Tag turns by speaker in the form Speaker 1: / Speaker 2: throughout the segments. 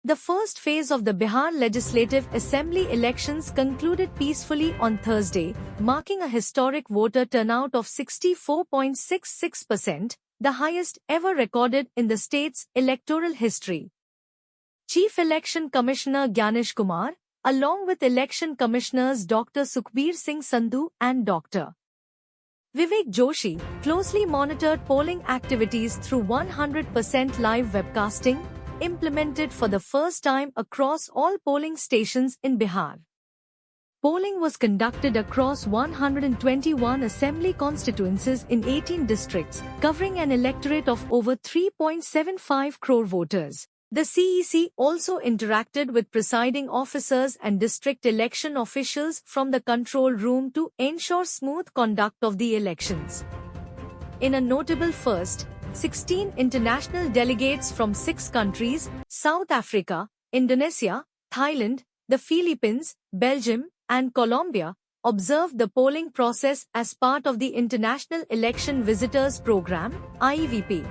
Speaker 1: The first phase of the Bihar Legislative Assembly elections concluded peacefully on Thursday, marking a historic voter turnout of 64.66%, the highest ever recorded in the state's electoral history. Chief Election Commissioner Gyanesh Kumar, along with Election Commissioners Dr. Sukhbir Singh Sandhu and Dr. Vivek Joshi, closely monitored polling activities through 100% live webcasting, implemented for the first time across all polling stations in Bihar. Polling was conducted across 121 assembly constituencies in 18 districts, covering an electorate of over 3.75 crore voters. The CEC also interacted with presiding officers and district election officials from the control room to ensure smooth conduct of the elections. In a notable first, 16 international delegates from 6 countries, South Africa, Indonesia, Thailand, the Philippines, Belgium, and Colombia, observed the polling process as part of the International Election Visitors Program, IEVP.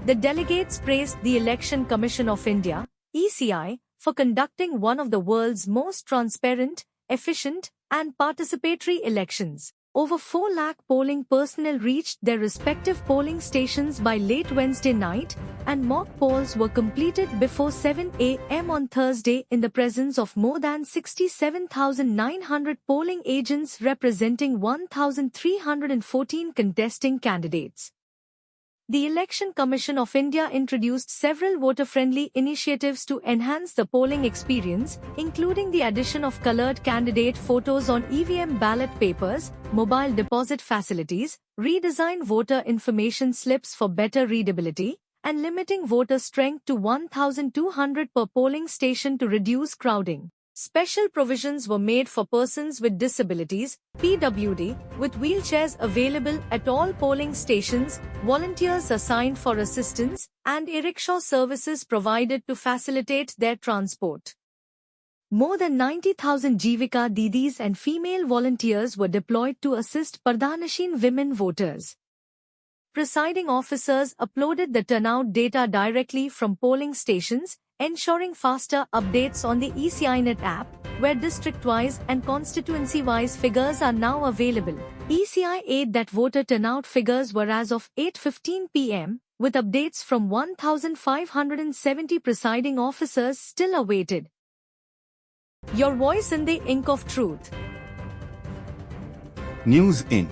Speaker 1: The delegates praised the Election Commission of India, ECI, for conducting one of the world's most transparent, efficient, and participatory elections. Over 4 lakh polling personnel reached their respective polling stations by late Wednesday night, and mock polls were completed before 7 a.m. on Thursday in the presence of more than 67,900 polling agents representing 1,314 contesting candidates. The Election Commission of India introduced several voter-friendly initiatives to enhance the polling experience, including the addition of colored candidate photos on EVM ballot papers, mobile deposit facilities, redesigned voter information slips for better readability, and limiting voter strength to 1,200 per polling station to reduce crowding. Special provisions were made for persons with disabilities, PWD, with wheelchairs available at all polling stations, volunteers assigned for assistance, and e-rickshaw services provided to facilitate their transport. More than 90,000 Jivika Didis and female volunteers were deployed to assist Pardhanashin women voters. Presiding officers uploaded the turnout data directly from polling stations, ensuring faster updates on the ECINet app, where district-wise and constituency-wise figures are now available. ECI aid that voter turnout figures were as of 8:15 p.m., with updates from 1,570 presiding officers still awaited. Your voice in the ink of truth.
Speaker 2: News in